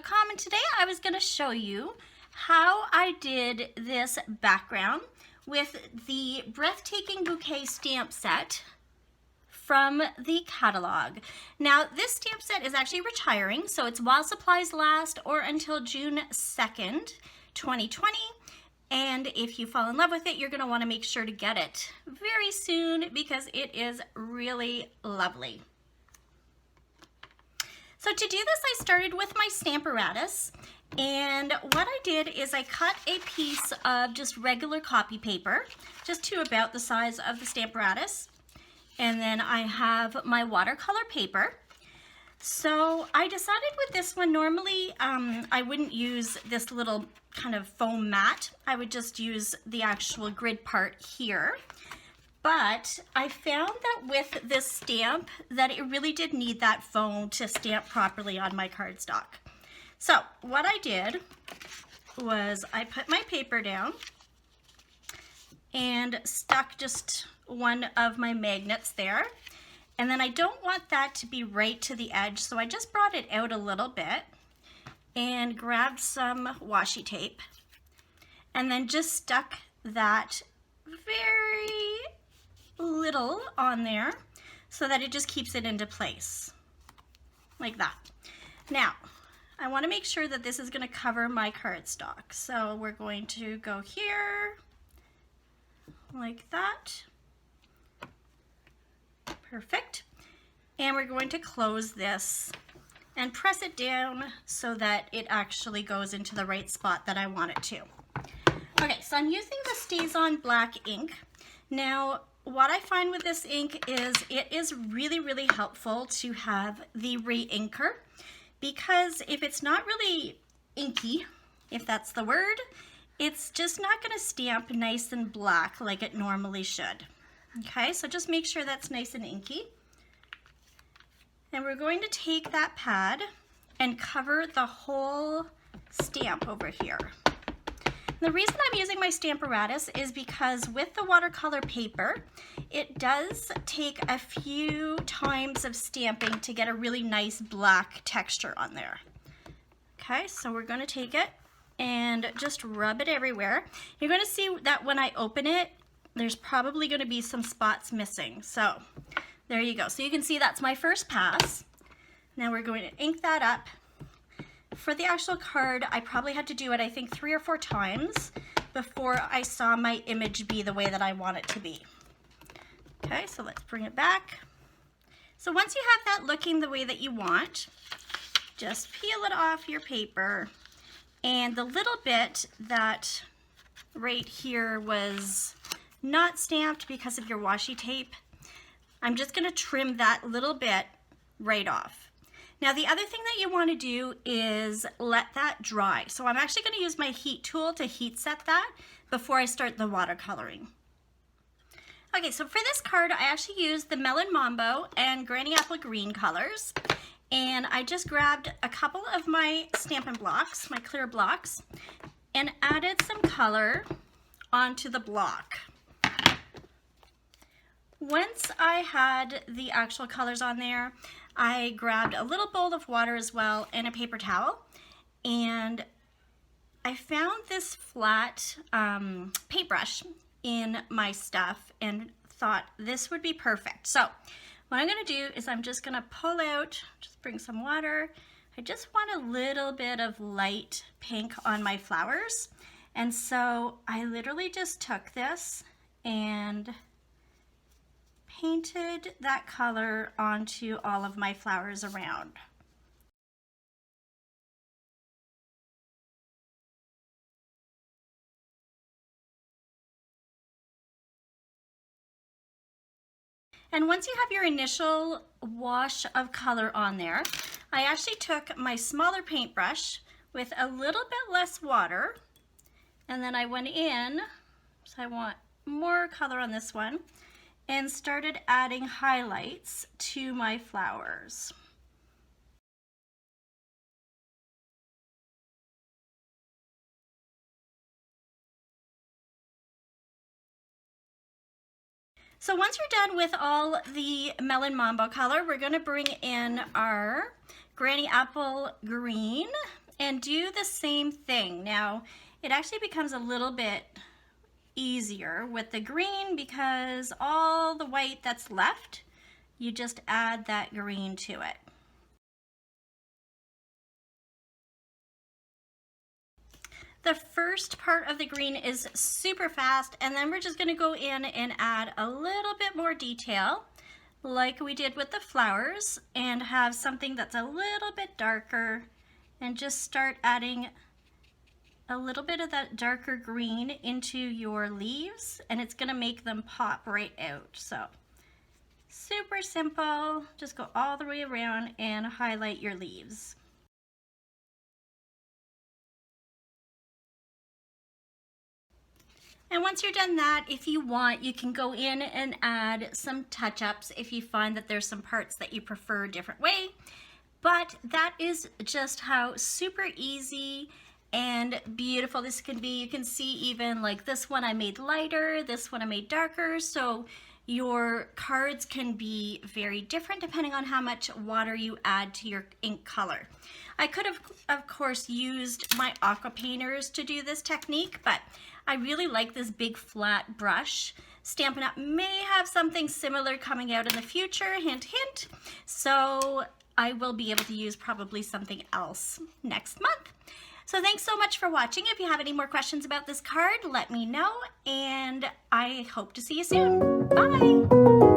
Watercolouring.com, and today I was going to show you how I did this background with the Breathtaking Bouquet stamp set from the catalog. Now this stamp set is actually retiring, so it's while supplies last or until June 2nd, 2020. And if you fall in love with it, you're going to want to make sure to get it very soon because it is really lovely. So to do this, I started with my Stamparatus, and what I did is I cut a piece of just regular copy paper, just to about the size of the Stamparatus, and then I have my watercolor paper. So I decided with this one, normally I wouldn't use this little kind of foam mat. I would just use the actual grid part here. But I found that with this stamp that it really did need that foam to stamp properly on my cardstock. So what I did was I put my paper down and stuck just one of my magnets there. And then I don't want that to be right to the edge, so I just brought it out a little bit and grabbed some washi tape and then just stuck that very little on there so that it just keeps it into place like that. Now I want to make sure that this is going to cover my cardstock, so we're going to go here like that. Perfect. And we're going to close this and press it down so that it actually goes into the right spot that I want it to. Okay, so I'm using the Stays On black ink. Now what I find with this ink is it is really helpful to have the re-inker, because if it's not really inky, if that's the word, it's just not going to stamp nice and black like it normally should. Okay, so just make sure that's nice and inky. And we're going to take that pad and cover the whole stamp over here. The reason I'm using my Stamparatus is because with the watercolor paper, it does take a few times of stamping to get a really nice black texture on there. Okay, so we're going to take it and just rub it everywhere. You're going to see that when I open it, there's probably going to be some spots missing. So there you go. So you can see that's my first pass. Now we're going to ink that up. For the actual card, I probably had to do it, I think, 3 or 4 times before I saw my image be the way that I want it to be. Okay, so let's bring it back. So once you have that looking the way that you want, just peel it off your paper. And the little bit that right here was not stamped because of your washi tape, I'm just going to trim that little bit right off. Now the other thing that you want to do is let that dry. So I'm actually going to use my heat tool to heat set that before I start the watercoloring. Okay, so for this card I actually used the Melon Mambo and Granny Apple Green colors, and I just grabbed a couple of my Stampin' Blocks, my clear blocks, and added some color onto the block. Once I had the actual colors on there, I grabbed a little bowl of water as well and a paper towel, and I found this flat paintbrush in my stuff and thought this would be perfect. So what I'm going to do is I'm just going to pull out, just bring some water. I just want a little bit of light pink on my flowers, and so I literally just took this and painted that color onto all of my flowers around. And once you have your initial wash of color on there, I actually took my smaller paintbrush with a little bit less water, and then I went in, so I want more color on this one, and started adding highlights to my flowers. So once you're done with all the Melon Mambo color, we're going to bring in our Granny Apple Green and do the same thing. Now, it actually becomes a little bit easier with the green because all the white that's left, you just add that green to it. The first part of the green is super fast, and then we're just going to go in and add a little bit more detail like we did with the flowers and have something that's a little bit darker, and just start adding a little bit of that darker green into your leaves, and it's going to make them pop right out. So super simple, just go all the way around and highlight your leaves. And once you're done that, if you want, you can go in and add some touch-ups if you find that there's some parts that you prefer a different way. But that is just how super easy and beautiful this can be. You can see even like this one I made lighter, this one I made darker, so your cards can be very different depending on how much water you add to your ink color. I could have, of course, used my aqua painters to do this technique, but I really like this big flat brush. Stampin' Up! May have something similar coming out in the future, hint, hint. So I will be able to use probably something else next month. So thanks so much for watching. If you have any more questions about this card, let me know, and I hope to see you soon. Bye!